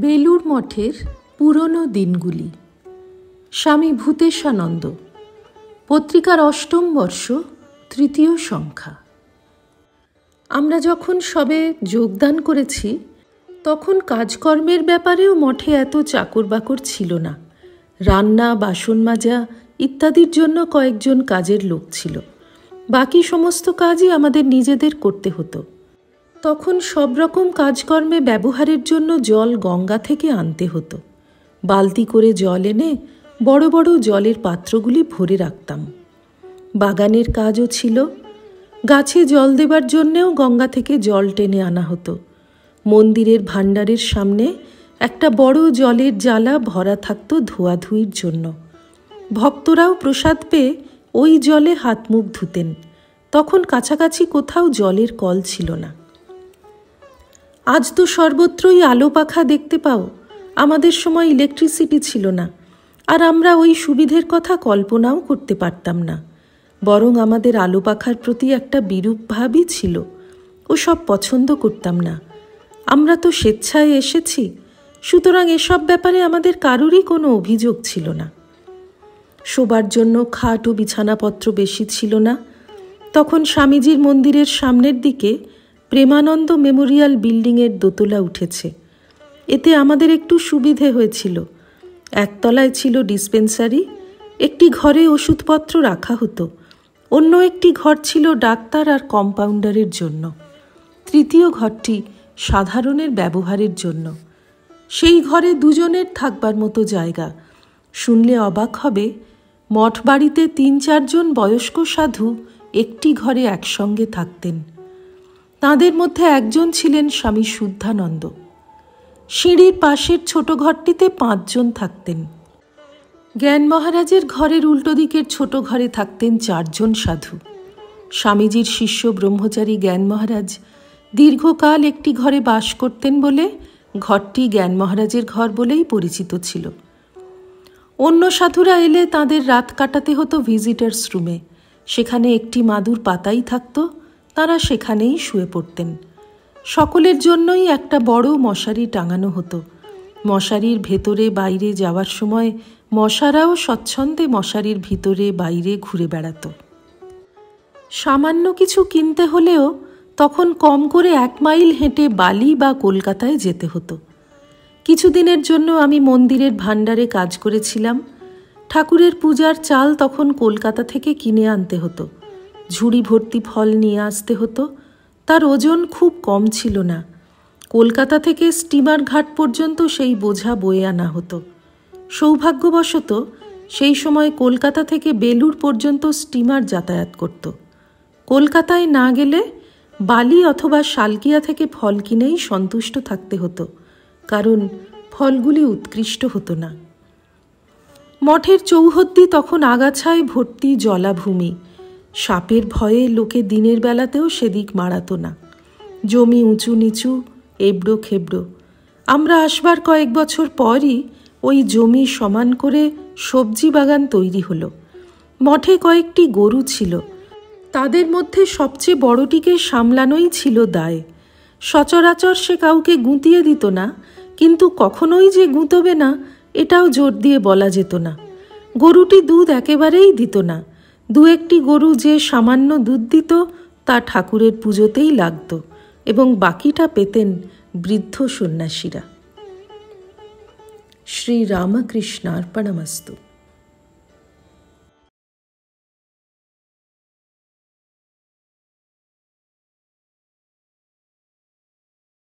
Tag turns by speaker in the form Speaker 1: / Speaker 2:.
Speaker 1: বেলুড় মঠের পুরনো দিনগুলি। স্বামী ভূতেশানন্দ, পত্রিকার ৮ম বর্ষ, ৩য় সংখ্যা। আমরা যখন সবে যোগদান করেছি তখন কাজকর্মের ব্যাপারেও মঠে এত চাকর বাকর ছিল না। রান্না, বাসন মাজা ইত্যাদির জন্য কয়েকজন কাজের লোক ছিল। বাকি সমস্ত কাজই আমাদের নিজেদের করতে হতো। তখন সব রকম কাজকর্মে ব্যবহারের জন্য জল গঙ্গা থেকে আনতে হতো। বালতি করে জল এনে বড় বড় জলের পাত্রগুলি ভরে রাখতাম। বাগানের কাজও ছিল। গাছে জল দেবার জন্যেও গঙ্গা থেকে জল টেনে আনা হতো। মন্দিরের ভাণ্ডারের সামনে একটা বড় জলের জালা ভরা থাকতো ধোয়াধুয়ির জন্য। ভক্তরাও প্রসাদ পেয়ে ওই জলে হাত মুখ ধুতেন। তখন কাছাকাছি কোথাও জলের কল ছিল না। আজ তো সর্বত্রই আলো পাখা দেখতে পাও। আমাদের সময় ইলেকট্রিসিটি ছিল না, আর আমরা ওই সুবিধের কথা কল্পনাও করতে পারতাম না। বরং আমাদের আলো পাখার প্রতি একটা বিরূপ ভাবই ছিল। ওসব পছন্দ করতাম না। আমরা তো স্বেচ্ছায় এসেছি, সুতরাং এসব ব্যাপারে আমাদের কারোরই কোনো অভিযোগ ছিল না। শোবার জন্য খাট ও বিছানাপত্র বেশি ছিল না। তখন স্বামীজির মন্দিরের সামনের দিকে প্রেমানন্দ মেমোরিয়াল বিল্ডিংয়ের দোতলা উঠেছে। এতে আমাদের একটু সুবিধে হয়েছিল। একতলায় ছিল ডিসপেন্সারি, একটি ঘরে ওষুধপত্র রাখা হতো। অন্য একটি ঘর ছিল ডাক্তার আর কম্পাউন্ডারের জন্য। তৃতীয় ঘরটি সাধারণের ব্যবহারের জন্য। সেই ঘরে দুজনের থাকবার মতো জায়গা। শুনলে অবাক হবে, মঠ বাড়িতে ৩-৪ জন বয়স্ক সাধু একটি ঘরে একসঙ্গে থাকতেন। তাঁদের মধ্যে একজন ছিলেন স্বামী শুদ্ধানন্দ। সিঁড়ির পাশের ছোট ঘরটিতে ৫ জন থাকতেন। জ্ঞান মহারাজের ঘরের উল্টো দিকের ছোট ঘরে থাকতেন ৪ জন সাধু। স্বামীজির শিষ্য ব্রহ্মচারী জ্ঞান মহারাজ দীর্ঘকাল একটি ঘরে বাস করতেন বলে ঘরটি জ্ঞান মহারাজের ঘর বলেই পরিচিত ছিল। অন্য সাধুরা এলে তাদের রাত কাটাতে হতো ভিজিটার্স রুমে। সেখানে একটি মাদুর পাতাই থাকত, তারা সেখানেই শুয়ে পড়তেন। সকলের জন্যই একটা বড় মশারি টাঙানো হতো। মশারির ভেতরে বাইরে যাওয়ার সময় মশারাও স্বচ্ছন্দে মশারির ভিতরে বাইরে ঘুরে বেড়াত। সামান্য কিছু কিনতে হলেও তখন কম করে ১ মাইল হেঁটে বালি বা কলকাতায় যেতে হতো। কিছুদিনের জন্য আমি মন্দিরের ভাণ্ডারে কাজ করেছিলাম। ঠাকুরের পূজার চাল তখন কলকাতা থেকে কিনে আনতে হতো। ঝুড়ি ভর্তি ফল নিয়ে আসতে হতো। তার ওজন খুব কম ছিল না। কলকাতা থেকে স্টিমার ঘাট পর্যন্ত সেই বোঝা বয়ে আনা হতো। সৌভাগ্যবশত সেই সময় কলকাতা থেকে বেলুড় পর্যন্ত স্টিমার যাতায়াত করত। কলকাতায় না গেলে বালি অথবা শালকিয়া থেকে ফল কিনেই সন্তুষ্ট থাকতে হতো, কারণ ফলগুলি উৎকৃষ্ট হতো না। মঠের চৌহদ্দি তখন আগাছায় ভর্তি জলাভূমি। সাপের ভয়ে লোকে দিনের বেলাতেও সেদিক মাড়াত না। জমি উঁচু নিচু, এবড়ো খেবড়ো। আমরা আসবার কয়েক বছর পরই ওই জমি সমান করে সবজি বাগান তৈরি হলো। মঠে কয়েকটি গরু ছিল। তাদের মধ্যে সবচেয়ে বড়টিকে সামলানোই ছিল দায়। সচরাচর সে কাউকে গুঁতিয়ে দিত না, কিন্তু কখনোই যে গুঁতবে না এটাও জোর দিয়ে বলা যেত না। গরুটি দুধ একেবারেই দিত না। ২-১টি গরু যে সামান্য দুধ দিত তা ঠাকুরের পুজোতেই লাগত, এবং বাকিটা পেতেন বৃদ্ধ সন্ন্যাসীরা। শ্রী রামকৃষ্ণার্পণমস্তু।